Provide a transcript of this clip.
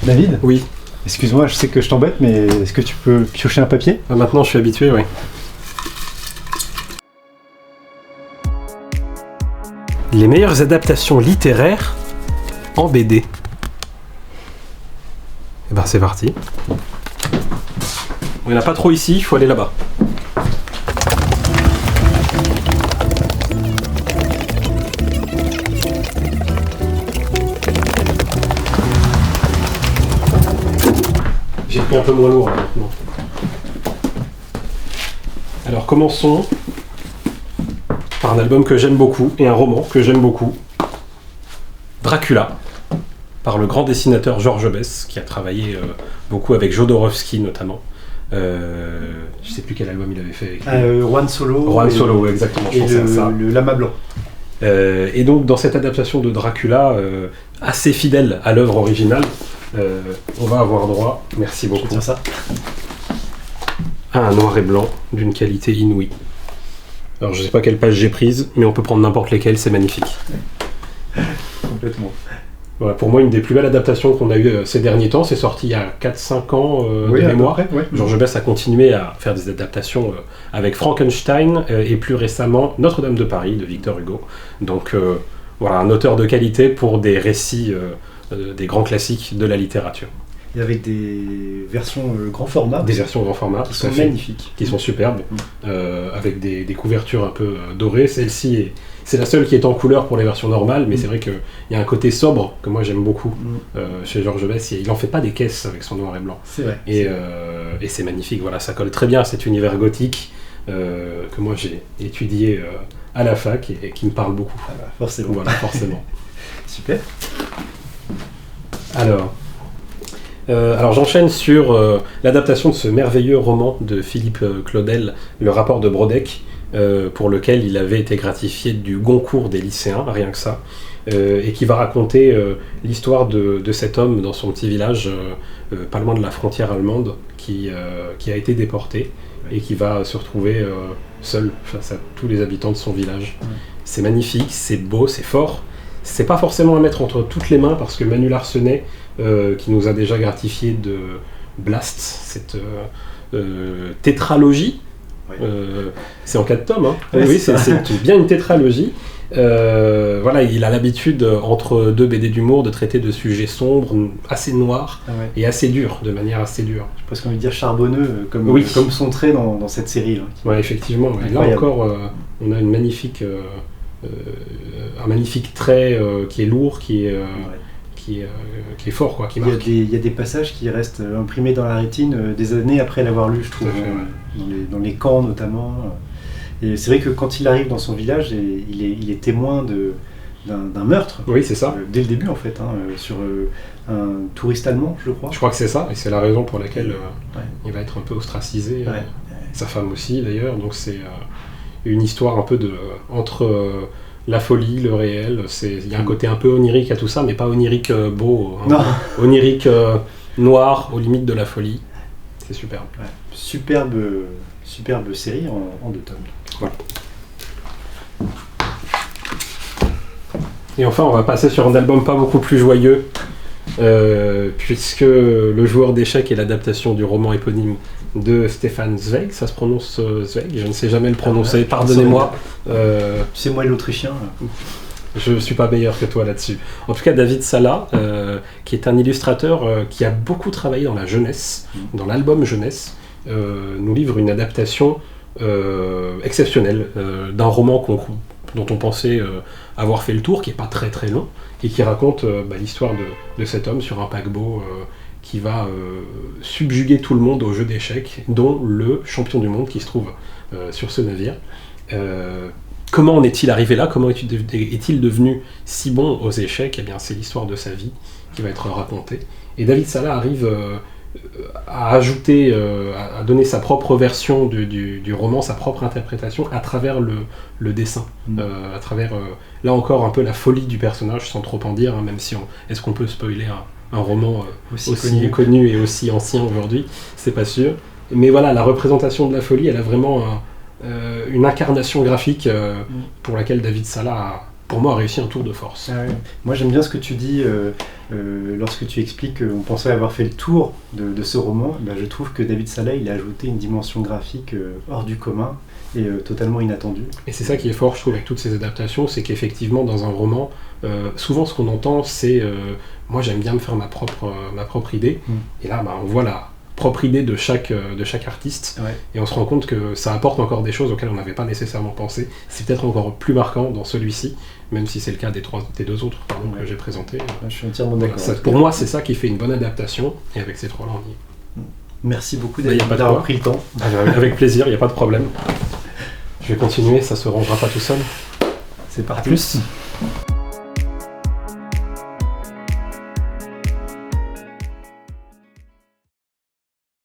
David ? Oui. Excuse-moi, je sais que je t'embête, mais est-ce que tu peux piocher un papier ? Maintenant, je suis habitué, oui. Les meilleures adaptations littéraires en BD. Eh ben, c'est parti. Il n'y en a pas trop ici, il faut aller là-bas. J'ai pris un peu moins lourd là, maintenant. Alors commençons par un album que j'aime beaucoup et un roman que j'aime beaucoup. Dracula, par le grand dessinateur Georges Besse, qui a travaillé beaucoup avec Jodorowsky notamment. Je sais plus quel album il avait fait avec Juan Solo. Juan Solo, exactement, je pensais à ça. Le Lama Blanc. Et donc dans cette adaptation de Dracula, assez fidèle à l'œuvre originale, on va avoir droit, merci beaucoup, Je ça. à un noir et blanc d'une qualité inouïe. Alors je sais pas quelle page j'ai prise, mais on peut prendre n'importe lesquelles, c'est magnifique. Complètement. Voilà, pour moi, une des plus belles adaptations qu'on a eues ces derniers temps, c'est sorti il y a 4-5 ans de mémoire. Georges Besse a continué à faire des adaptations avec Frankenstein et plus récemment Notre-Dame de Paris de Victor Hugo. Donc voilà, un auteur de qualité pour des récits des grands classiques de la littérature. Et avec des versions grand format. Des versions grand format. Qui sont magnifiques. Qui sont superbes, avec des couvertures un peu dorées. Celle-ci c'est la seule qui est en couleur pour les versions normales, mais c'est vrai qu'il y a un côté sobre que moi j'aime beaucoup chez Georges Besse. Il n'en fait pas des caisses avec son noir et blanc. C'est vrai. Et c'est magnifique, voilà, ça colle très bien à cet univers gothique que moi j'ai étudié à la fac et qui me parle beaucoup. Ah bah, forcément. Voilà, forcément. Super. Alors j'enchaîne sur l'adaptation de ce merveilleux roman de Philippe Claudel, Le rapport de Brodeck, pour lequel il avait été gratifié du Goncourt des lycéens, rien que ça, et qui va raconter l'histoire de cet homme dans son petit village, pas loin de la frontière allemande, qui a été déporté et qui va se retrouver seul face à tous les habitants de son village. C'est magnifique, c'est beau, c'est fort. C'est pas forcément à mettre entre toutes les mains parce que Manu Larsenet, qui nous a déjà gratifié de Blast, cette tétralogie, c'est en 4 tomes, hein. Oui, c'est bien une tétralogie. Voilà, il a l'habitude, entre deux BD d'humour, de traiter de sujets sombres, assez noirs et assez durs, de manière assez dure. J'ai presque envie de dire charbonneux, comme son trait dans cette série. Ouais, effectivement. Et là encore, on a une magnifique... un magnifique trait qui est lourd, qui est fort, quoi, qui marque. Il y a des passages qui restent imprimés dans la rétine des années après l'avoir lu, je trouve, dans les camps notamment. Et c'est vrai que quand il arrive dans son village, il est témoin d'un meurtre. Oui, c'est ça. Dès le début, en fait, sur un touriste allemand, je crois. Je crois que c'est ça, et c'est la raison pour laquelle il va être un peu ostracisé. Sa femme aussi, d'ailleurs. Donc c'est une histoire un peu entre la folie, le réel. Il y a un côté un peu onirique à tout ça, mais pas onirique beau, hein. Onirique noir, aux limites de la folie. C'est superbe. Superbe série en 2 tomes. Voilà. Et enfin, on va passer sur un album pas beaucoup plus joyeux, puisque Le joueur d'échecs est l'adaptation du roman éponyme de Stefan Zweig. Ça se prononce Zweig, je ne sais jamais le prononcer, pardonnez-moi. C'est moi l'Autrichien. Je ne suis pas meilleur que toi là-dessus. En tout cas, David Sala, qui est un illustrateur qui a beaucoup travaillé dans la jeunesse, dans l'album jeunesse, nous livre une adaptation exceptionnelle d'un roman dont on pensait avoir fait le tour, qui n'est pas très très long, et qui raconte l'histoire de cet homme sur un paquebot qui va subjuguer tout le monde au jeu d'échecs, dont le champion du monde qui se trouve sur ce navire. Comment en est-il arrivé là ? Comment est-il devenu si bon aux échecs ? Eh bien, c'est l'histoire de sa vie qui va être racontée. Et David Sala arrive à ajouter, à donner sa propre version du roman, sa propre interprétation à travers le dessin, à travers, là encore, un peu la folie du personnage, sans trop en dire, hein, même si est-ce qu'on peut spoiler un roman aussi connu et aussi ancien aujourd'hui, c'est pas sûr. Mais voilà, la représentation de la folie, elle a vraiment une incarnation graphique pour laquelle David Sala pour moi, a réussi un tour de force. Ah ouais. Moi, j'aime bien ce que tu dis lorsque tu expliques qu'on pensait avoir fait le tour de ce roman. Ben, je trouve que David Salah, il a ajouté une dimension graphique hors du commun et totalement inattendue. Et c'est ça qui est fort, je trouve, avec toutes ces adaptations, c'est qu'effectivement, dans un roman, souvent ce qu'on entend, c'est moi j'aime bien me faire ma propre idée, et là on voit la propre idée de chaque artiste, et on se rend compte que ça apporte encore des choses auxquelles on n'avait pas nécessairement pensé. C'est peut-être encore plus marquant dans celui-ci, même si c'est le cas des deux autres que j'ai présentés. Je suis entièrement d'accord. Pour moi, c'est ça qui fait une bonne adaptation, et avec ces trois-là, on y est. Merci beaucoup d'avoir pris le temps. Avec plaisir, il n'y a pas de problème. Je vais continuer, ça se rangera pas tout seul. C'est parti. À plus.